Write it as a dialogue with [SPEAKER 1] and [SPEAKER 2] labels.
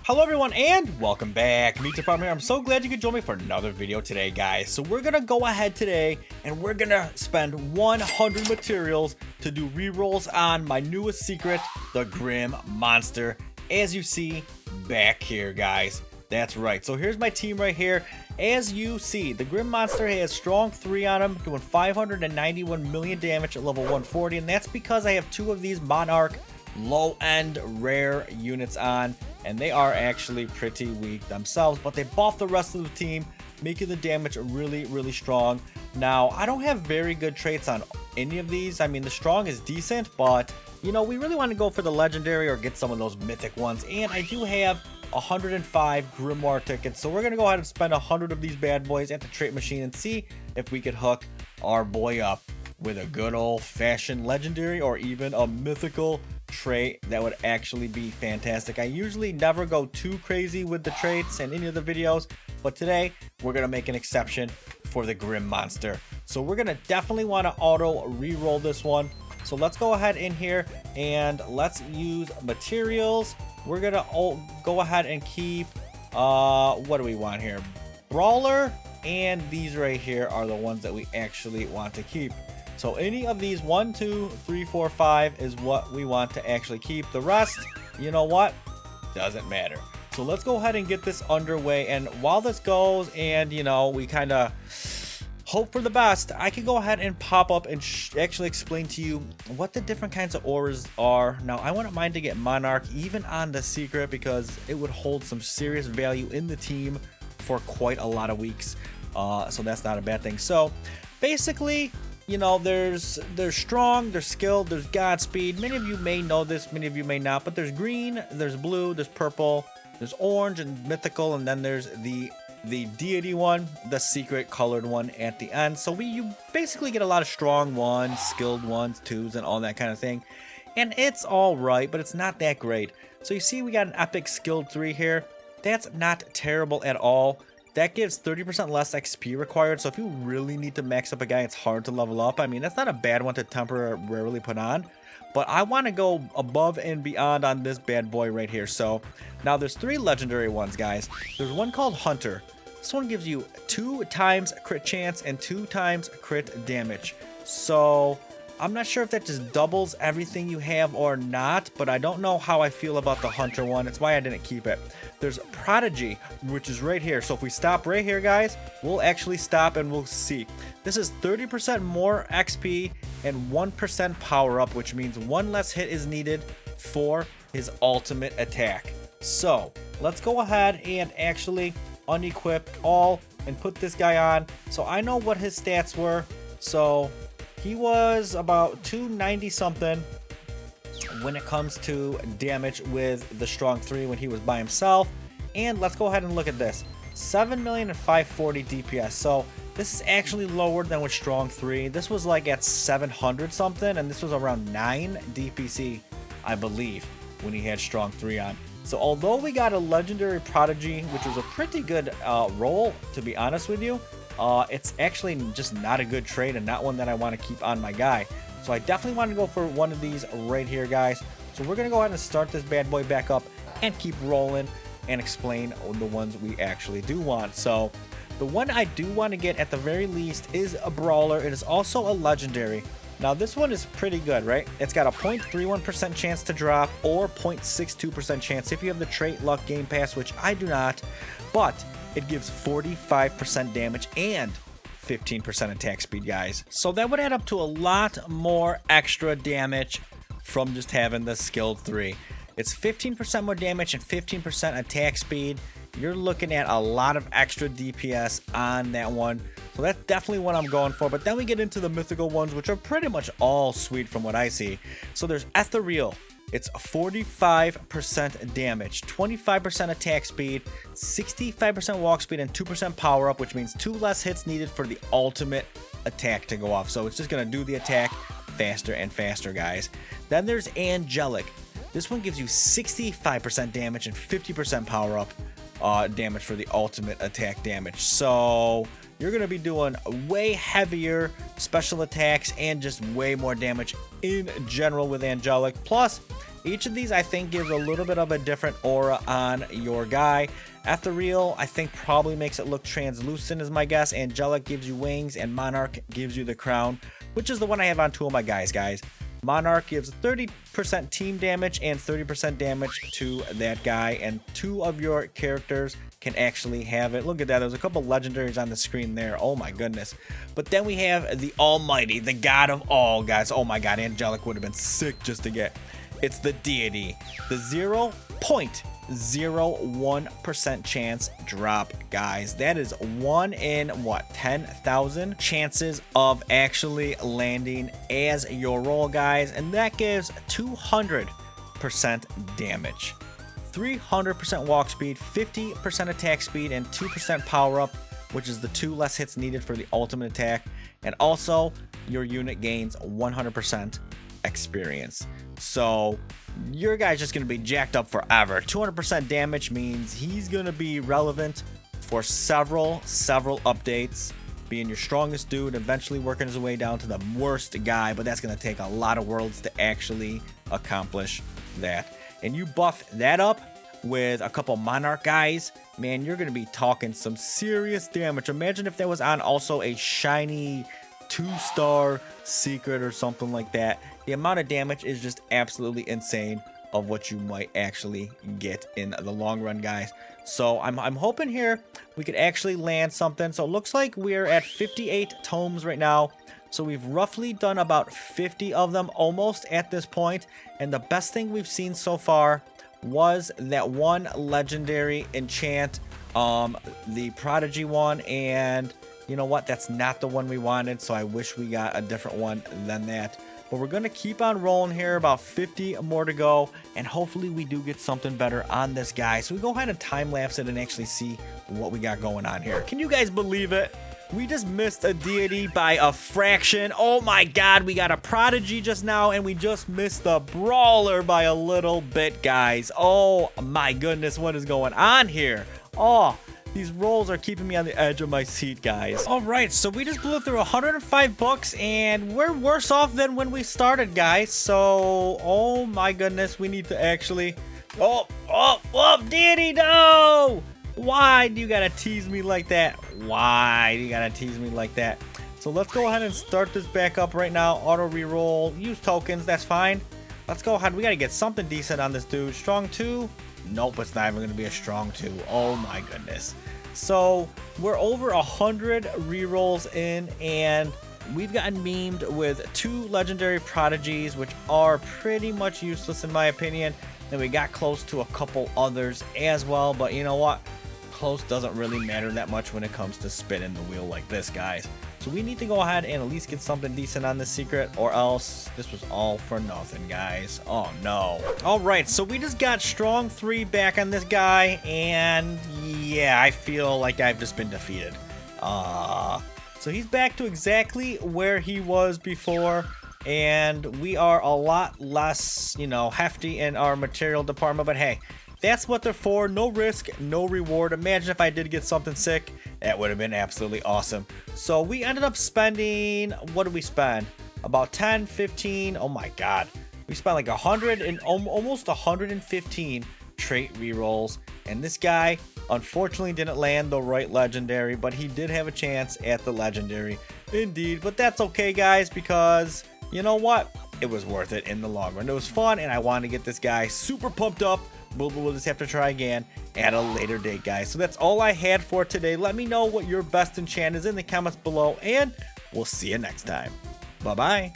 [SPEAKER 1] Hello everyone and welcome back. Meatdept here. I'm so glad you could join me for another video today, guys. So we're gonna go ahead today and we're gonna spend 100 materials to do rerolls on my newest secret, the Grim Monster, as you see back here, guys. That's right. So here's my team right here. As you see, the Grim Monster has strong 3 on him, doing 591 million damage at level 140, and that's because I have 2 of these Monarch low-end rare units on, and they are actually pretty weak themselves, but they buff the rest of the team, making the damage really strong. Now, I don't have very good traits on any of these. I mean, the strong is decent, but you know, we really want to go for the legendary or get some of those mythic ones, and I do have 105 Grimoire tickets, so we're gonna go ahead and spend 100 of these bad boys at the trait machine and see if we could hook our boy up with a good old-fashioned legendary or even a mythical trait. That would actually be fantastic. I usually never go too crazy with the traits in any of the videos, but today we're gonna make an exception for the Grim Monster. So we're gonna definitely want to auto re-roll this one. So let's go ahead in here and let's use materials. We're gonna go ahead and keep what do we want here? Brawler, and these right here are the ones that we actually want to keep. So any of these 1, 2, 3, 4, 5 is what we want to actually keep. The rest, you know what, doesn't matter. So let's go ahead and get this underway, and while this goes and you know we kind of hope for the best, I can go ahead and pop up and actually explain to you what the different kinds of auras are. Now, I wouldn't mind to get Monarch even on the secret because it would hold some serious value in the team for quite a lot of weeks. So that's not a bad thing. So basically, you know, there's strong, there's skilled, there's Godspeed. Many of you may know this, many of you may not, but there's green, there's blue, there's purple, there's orange and mythical, and then there's the deity one, the secret colored one at the end. So you basically get a lot of strong ones, skilled ones, 2s, and all that kind of thing. And it's all right, but it's not that great. So you see we got an epic skilled 3 here. That's not terrible at all. That gives 30% less XP required, so if you really need to max up a guy, it's hard to level up. I mean, that's not a bad one to temporarily put on, but I want to go above and beyond on this bad boy right here. So now there's 3 legendary ones, guys. There's one called Hunter. This one gives you 2 times crit chance and 2 times crit damage. So I'm not sure if that just doubles everything you have or not, but I don't know how I feel about the Hunter one. That's why I didn't keep it. There's Prodigy, which is right here. So if we stop right here, guys, we'll actually stop and we'll see. This is 30% more XP and 1% power up, which means 1 less hit is needed for his ultimate attack. So let's go ahead and actually unequip all and put this guy on. So I know what his stats were. So he was about 290 something when it comes to damage with the strong 3 when he was by himself. And let's go ahead and look at this. 7,540,000 DPS. So this is actually lower than with strong 3. This was like at 700 something, and this was around 9 DPC, I believe, when he had strong 3 on. So although we got a legendary Prodigy, which was a pretty good roll, to be honest with you, it's actually just not a good trade and not one that I want to keep on my guy. So I definitely want to go for one of these right here, guys. So we're going to go ahead and start this bad boy back up and keep rolling and explain the ones we actually do want. So the one I do want to get at the very least is a Brawler. It is also a legendary. Now this one is pretty good, right? It's got a 0.31% chance to drop or 0.62% chance if you have the trait Luck Game Pass, which I do not, but it gives 45% damage and 15% attack speed, guys. So that would add up to a lot more extra damage from just having the skilled 3. It's 15% more damage and 15% attack speed. You're looking at a lot of extra DPS on that one. So that's definitely what I'm going for. But then we get into the mythical ones, which are pretty much all sweet from what I see. So there's Ethereal. It's 45% damage, 25% attack speed, 65% walk speed, and 2% power up, which means 2 less hits needed for the ultimate attack to go off. So it's just going to do the attack faster and faster, guys. Then there's Angelic. This one gives you 65% damage and 50% power up damage for the ultimate attack damage. So you're going to be doing way heavier special attacks and just way more damage in general with Angelic. Plus, Each of these I think gives a little bit of a different aura on your guy. Ethereal I think probably makes it look translucent is my guess. Angelic gives you wings, and Monarch gives you the crown, which is the one I have on two of my guys. Monarch gives 30% team damage and 30% damage to that guy, and two of your characters can actually have it. Look at that, there's a couple legendaries on the screen there. Oh my goodness. But then we have the almighty, the god of all, guys. Oh my god, Angelic would have been sick just to get. It's the deity, the 0.01% chance drop, guys. That is 1 in what, 10,000 chances of actually landing as your roll, guys, and that gives 200% damage, 300% walk speed, 50% attack speed, and 2% power up, which is the 2 less hits needed for the ultimate attack. And also your unit gains 100% experience. So your guy's just going to be jacked up forever. 200% damage means he's going to be relevant for several updates, being your strongest dude, eventually working his way down to the worst guy, but that's going to take a lot of worlds to actually accomplish that. And you buff that up with a couple Monarch guys, man, you're going to be talking some serious damage. Imagine if that was on also a shiny 2-star secret or something like that. The amount of damage is just absolutely insane of what you might actually get in the long run, guys. So I'm hoping here we could actually land something. So it looks like we're at 58 tomes right now. So we've roughly done about 50 of them almost at this point. And the best thing we've seen so far was that one legendary enchant, the Prodigy one, and you know what, that's not the one we wanted, so I wish we got a different one than that. But we're gonna keep on rolling here, about 50 more to go, and hopefully we do get something better on this guy. So we go ahead and time lapse it and actually see what we got going on here. Can you guys believe it? We just missed a deity by a fraction. Oh my god, we got a Prodigy just now, and we just missed the Brawler by a little bit, guys. Oh my goodness, what is going on here? Oh, these rolls are keeping me on the edge of my seat, guys. All right, so we just blew through 105 bucks, and we're worse off than when we started, guys. So, oh my goodness, we need to actually... Oh, deity, no! Why do you gotta tease me like that? Why do you gotta tease me like that? So let's go ahead and start this back up right now. Auto reroll, use tokens, that's fine. Let's go ahead, we gotta get something decent on this dude. Strong 2? Nope, it's not even gonna be a strong 2. Oh my goodness. So we're over 100 rerolls in, and we've gotten memed with 2 legendary prodigies, which are pretty much useless in my opinion. Then we got close to a couple others as well, but you know what? Close doesn't really matter that much when it comes to spinning the wheel like this, guys. So we need to go ahead and at least get something decent on this secret, or else this was all for nothing, guys. Oh no. All right, so we just got strong 3 back on this guy, and yeah, I feel like I've just been defeated. So he's back to exactly where he was before, and we are a lot less, you know, hefty in our material department, but hey, that's what they're for. No risk, no reward. Imagine if I did get something sick. That would have been absolutely awesome. So we ended up spending, what did we spend? About 10, 15. Oh my god. We spent like 100 and almost 115 trait rerolls. And this guy unfortunately didn't land the right legendary, but he did have a chance at the legendary. Indeed, but that's okay, guys, because you know what? It was worth it in the long run. It was fun, and I wanted to get this guy super pumped up. We'll just have to try again at a later date, guys. So that's all I had for today. Let me know what your best enchant is in the comments below, and we'll see you next time. Bye-bye.